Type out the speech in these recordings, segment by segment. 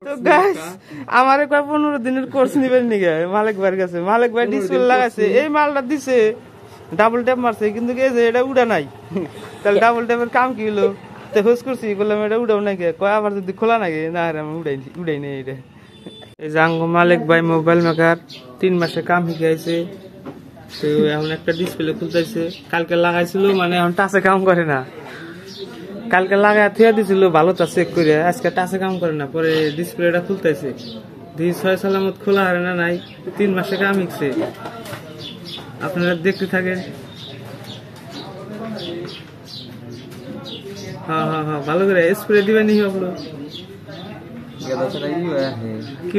তো গাইস আমার একবার 15 দিনের কোর্স নিবেন নি গায় মালিক ভাইয়ের কাছে। মালিক ভাই ডিসপ্লে লাগাইছে, এই মালটা দিছে, ডাবল ট্যাপ মারছে, কিন্তু এই যে এটা উড়া নাই। তাহলে ডাবল ট্যাপের কাম কি হলো? তো হোস করছি, বললাম এটা উড়াও নাকি, কয় আবার যদি খোলা নাকি, না রে আমি উড়াই নেই এটা। এই যে আঙ্গ মালিক ভাই মোবাইল মেকার 3 মাসে কাম শিখাইছে, তো এখন একটা ডিসপ্লে খুলতেছে। কালকে লাগাইছিল, মানে এখন টাচে কাম করে না। কালকে লাগাই থুয়া দিছিল ভালোটা চেক করে, আজকে টাচে কাম করে না। পরে ডিসপ্লেটা খুলতেছে, 6 সালামত খোলা হারে না নাই। 3 মাসে কাম শিখছে, আপনারা দেখতে থাকেন। হ্যাঁ হ্যাঁ হ্যাঁ, ভালো করে স্প্রে দিবেন নি আপলো। কি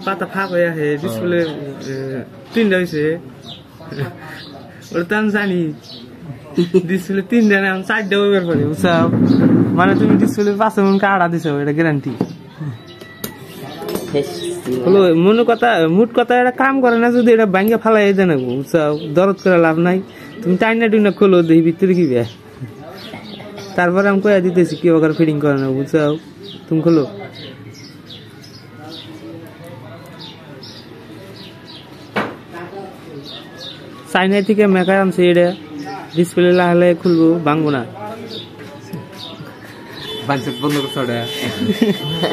পাতা ফাঁক হয়ে আছে, ডিসপ্লে 3টা হয়েছে। ওটা তো আমি জানি, ডিসপ্লে 3টা না 4টা ওইবার করে, বুঝছাও? মানে তুমি ডিসপ্লে 5 মন কাটা দিছো, এটা গ্যারান্টি হলো। মুট কথা এটা কাম করে না, যদি এটা ভাঙ্গে ফালাই দেয় না, বুঝছাও? দরদ করে লাভ নাই। তুমি টাইনা টুইনা খোলো, দেখি ভিতরে কি বে। তারপরে আমি কয়া দিতেছি কি ওখানে ফিটিং করে না, বুঝছাও? তুমি খোলো। চাইনা থেকে মেকার আনছে, এটা ডিসপ্লে লাগালে খুলবো, ভাঙবো না।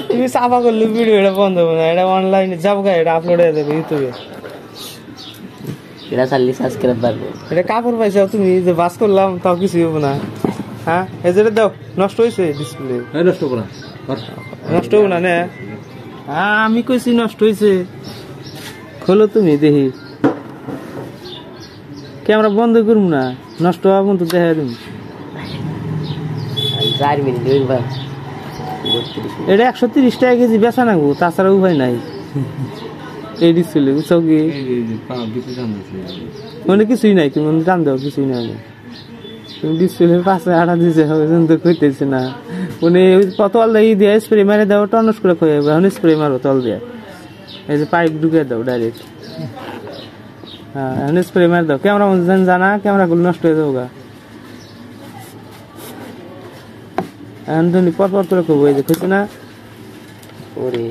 তুমি চাপা করলে ভিডিও এটা বন্ধ হবে না, এটা অনলাইনে যাবো, এটা আপলোড হয়ে যাবে ইউটিউবে। এটা কাপড় পাইছো তুমি, যে বাস করলাম তাও কিছু হবো না। হ্যাঁ এই যেটা দাও, নষ্ট হয়েছে ডিসপ্লে। নষ্ট হবো না, নষ্ট হবো না। আমি কইছি নষ্ট হয়েছে, খোলো তুমি দেখি। ক্যামেরা বন্ধ করবো না, নষ্ট হওয়া পর্যন্ত দেখা তুমি। এটা 130 টাকা কেজি বেচা নাগবো, তাছাড়া উপায় নাই। এই ডিসপ্লে বুঝছো কি, মানে কিছুই নাই, তুমি টান দাও, কিছুই নাই। তুমি ডিসপ্লে 5 আটা দিছে, তো খুঁজতেছে না। মানে তল দিয়ে স্প্রে মারে দাও, টনস করে খুঁজে এখন স্প্রে মারো তল দিয়ে। এই যে পাইপ ঢুকে দাও ডাইরেক্ট। হ্যাঁ এখন স্প্রে মার দাও, ক্যামেরা জানা ক্যামেরা গুলো নষ্ট হয়ে যাবো গা। এখন তুমি পরপর করে খুঁজবো, এই যে খুঁজছে না। ওরে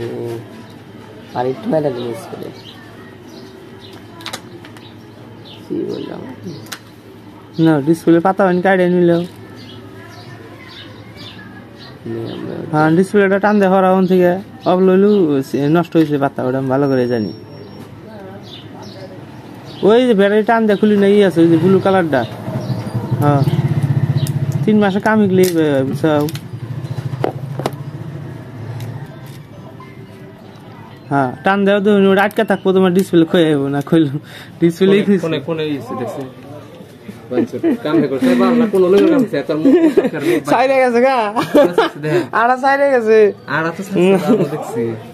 আর একটু মেলা জিনিস করে কি বললাম না, ডিসপ্লে পাতা হয়নি, কাটে নিল। হ্যাঁ ডিসপ্লেটা টান দেওয়া ওখান থেকে অফ লইলু, নষ্ট হয়েছে পাতা, ওটা আমি ভালো করে জানি। ওই যে ব্যাটারি টান দিয়ে খুলি নাই আছে, ওই যে ব্লু কালারটা। হ্যাঁ 3 মাসে কাম শিখলি, বুঝছাও? হ্যাঁ টান দেওয়া তো আটকা থাকবো, তোমার ডিসপ্লে খুঁজে যাবো না। খুললো ডিসপ্লে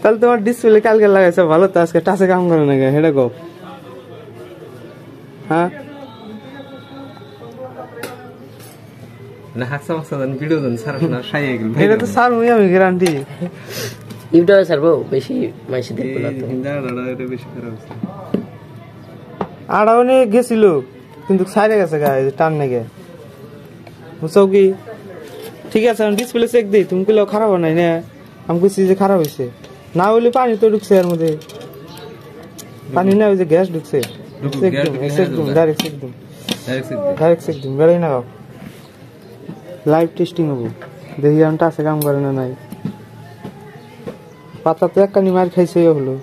তাহলে তোমার ডিসপ্লে কালকে লাগাইছো ভালো, তো আজকে টাচে কাম করে না সেটা কো। হ্যাঁ এটা তো সার আমি গ্যারান্টি ইউটিউবে ছাড়বো, বেশি মাইসি দেখবো না। আড়াও নিয়ে গেছিল, কিন্তু সাইডে গেছে গায়ে টান নেগে, বুঝছো কি? ঠিক আছে আমি ডিসপ্লে চেক দিই, তুমি কিলো খারাপ নাই না? আমি কইছি যে খারাপ হয়েছে না, হইলে পানি তো ঢুকছে এর মধ্যে, পানি না, ওই যে গ্যাস ঢুকছে। ডাইরেক্ট চেক দিম, বেড়াই না লাইভ টেস্টিং হবো, দেখি আমি টাচে কাম করে না নাই। পাতা তো একখানি মার খাইছে হলো,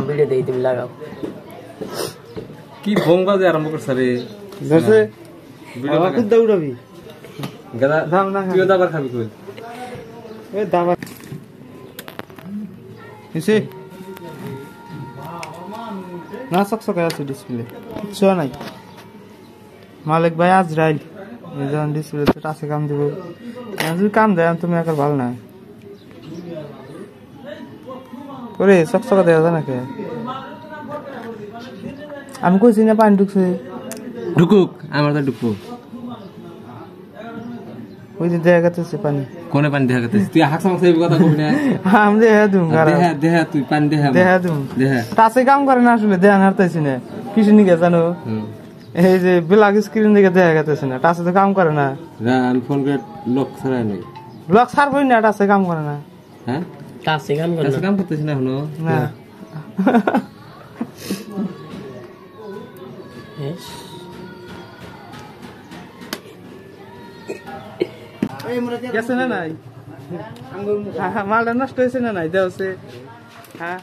ভিডিও দেই তুমি লাগাও। কি ভংবাজে আরম্ভ করছ রে, ধরছে আমাকে দৌড়াবি গাদা দাম না, তুইও দাবার খাবি কই? এ দাবার এসে না সকসকা আছে ডিসপ্লে, কিছু নাই। মালিক ভাই আজরাইল এই যে ডিসপ্লে তো টাচে কাম দিব, যদি কাম দেয় তুমি একার ভালো না করে সকসকা দেওয়া যায় নাকি? আমি কইছি না পানি ঢুকছে, ঢুকুক আমার তো ঢুকবো। ওই যে দেখা যাচ্ছে পানি, কোনে পানি দেখা যাচ্ছে? তুই হাক সামসা এই কথা কইবি না। আমি দেখা দুম, দেখা তুই পানি দেখা দুম, টাচে কাম করে না, আসলে দেখা হারতাইছি না। কিছু নিকে জানো, এই যে ব্ল্যাক স্ক্রিন দিকে দেখা যাচ্ছে না, টাচে তো কাম করে না। আমি ফোন করে লক ছাড়াই নাই, ব্লগ সারবই না, আছে কাম করে না। হ্যাঁ কাছে কাম করে না, কাম করতেছ না এখনো না গেছে না নাই মালটা নষ্ট হয়েছে না নাই দেওয়া হ্যাঁ